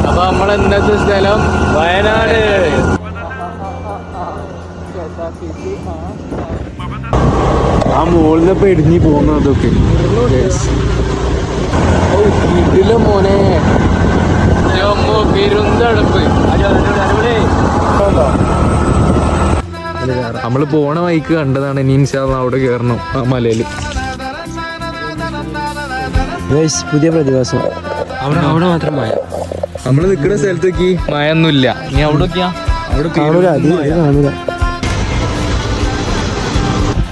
അപ്പൊ നമ്മളെന്നത്തെ സ്ഥലം വയനാട്. ആ മുകളിലപ്പോ ഇടിഞ്ഞു പോകുന്നു അതൊക്കെ ഇതില മോനെ പെരുന്തടുപ്പ്. നമ്മള് പോണ വഴിക്ക് കണ്ടതാണ്. ഇനി ഇൻഷാ അല്ലാഹ് അവിടെ കേറണം ആ മലയില്. പുതിയ പ്രതിഭാസം അവിടെ മാത്രം മഴ. നമ്മള് നിക്കുന്ന സ്ഥലത്തേക്ക് മഴ ഒന്നുമില്ല. ഇനി അവിടൊക്കെയാ കാണൂല.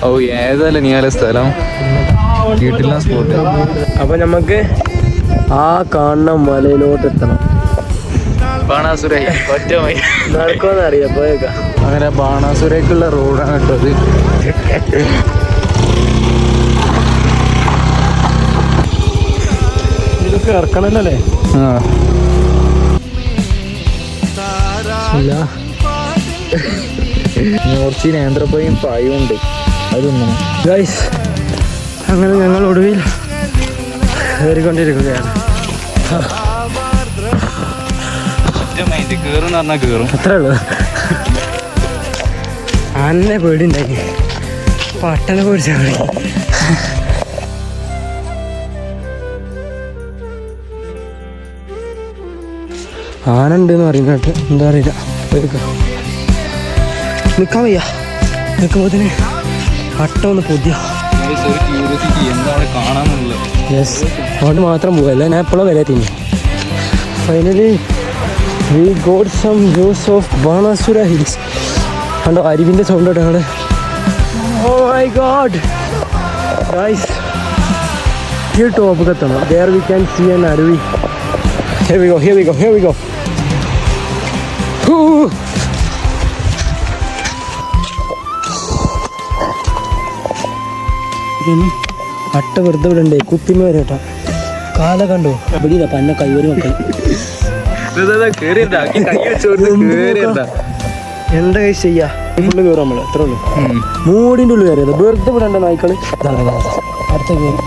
ഓ ഏതല്ല നീല സ്ഥലം വീട്ടില്ല സ്പോട്ട്. അപ്പൊ നമുക്ക് ആ കാണുന്ന മലയിലോട്ട് എത്തണം. ബാണാസുരൈ ഒറ്റമായി നടക്കുമെന്ന് അറിയാം. പോയേക്കാം. അങ്ങനെ ബാണാസുരേക്കുള്ള റോഡാണ് കേട്ടത്. ഇതൊക്കെ ഇറക്കണല്ലേ? കുറച്ച് നേന്ത്രപ്പയും പായും ഉണ്ട്. അതൊന്നും ഗൈസ് അങ്ങനെ ഞങ്ങൾ ഒടുവിൽ കയറിക്കൊണ്ടിരിക്കുകയാണ്. കേറുന്ന് പറഞ്ഞാൽ കേറും. അത്രേ ഉള്ളൂ. ആനെ പേടി ഉണ്ടാക്കി പട്ടനെ കുറിച്ചാൽ മതി. ആന ഉണ്ടെന്ന് പറയുന്നത് എന്താ അറിയില്ല. നിൽക്കാൻ വയ്യ. നിൽക്കുമ്പോഴത്തേന് പട്ട ഒന്ന് പൊതിയ. എന്താണ് കാണാന്നുള്ളത്. യെസ് അതുകൊണ്ട് മാത്രം പോവല്ല. ഞാൻ എപ്പോഴും വരെ തിന്നു. Finally we got some views of Banasura Hills. കണ്ടോ അരുവിൻ്റെ സൗണ്ട് കേട്ടോ ഞങ്ങൾ. Oh my god guys, ഈ ടോപ്പ് എത്തണം. there we can see an അരുവി. here we go. അട്ട വെറുതെ വിടണ്ടേ. കുപ്പിമ വരെ കേട്ടോ. കാല കണ്ടോ ഇവിടെ പന്ന കൈവരി മക്കൾ. എന്താ കൈ ചെയ്യാ. ഫുള്ള് കയറും നമ്മള്. എത്ര ഉള്ളു മൂടിൻ്റെ ഉള്ളിൽ കയറിയത്. വെറുതെ വിടണ്ട നായ്ക്കള്. അടുത്ത കയറി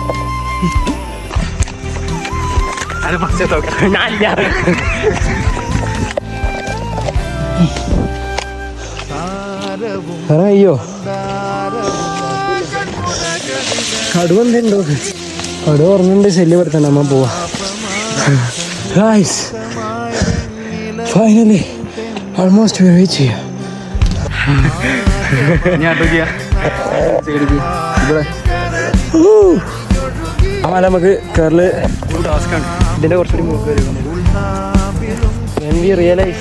അയ്യോ കടുവെന്തോ. കടുവ ഉറങ്ങുന്നുണ്ട്. ശല്യപ്പെടുത്തണ്ട. അമ്മ പോവാ. Guys finally almost V reach here. അമ്മ നമുക്ക് കേരള ടാസ്ക്കാണ്. ഇതിൻ്റെ കുറച്ചുകൂടി മുമ്പ് വരും. when we realize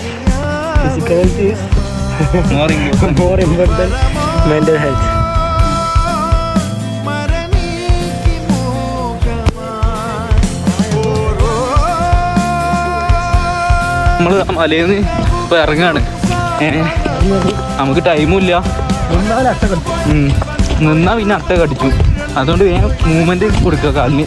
physical health is more important than mental health. നമ്മള് മലയിന്ന് ഇപ്പൊ ഇറങ്ങാണ്. നമുക്ക് ടൈമും ഇല്ല. നിന്നാ പിന്നെ അട്ട കടിച്ചു. അതുകൊണ്ട് വേഗം മൂവ്മെന്റ് കൊടുക്കുക കാലിന്.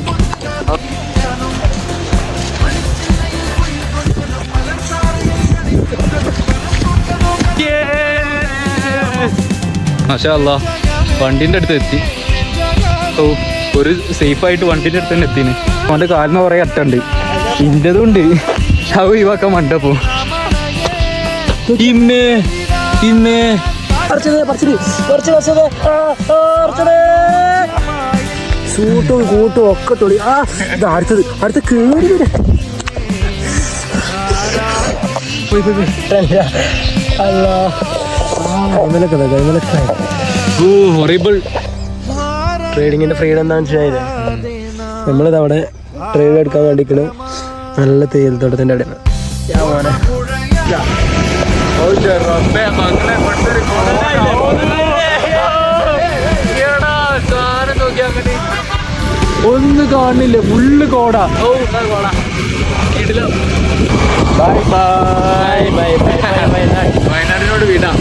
മാഷാ അല്ലാഹ് വണ്ടിന്റെ അടുത്ത് എത്തി. ഓ ഒരു സേഫായിട്ട് വണ്ടിന്റെ അടുത്ത് തന്നെ എത്തിന്. അവന്റെ കാലിന് കുറെ അട്ടുണ്ട്. ഇന്റതും ഉണ്ട്. അത് ഒഴിവാക്കാൻ മണ്ടപ്പോ സൂട്ടും കൂട്ടും ഒക്കെ തൊളി. അടുത്ത കേറി ട്രേഡിങ്ങിന്റെ ഫ്രീഡം എന്താ മനസ്സിലായില്ലേ? നമ്മളിത് അവിടെ ട്രേഡ് എടുക്കാൻ വേണ്ടിക്കണ്. നല്ല തേയിലത്തോട്ടത്തിന്റെ ഇടയിൽ ഒന്ന് കാണില്ല. ഫുള്ള് കോട. Bye bye. വയനാടിനോട് വിടാം.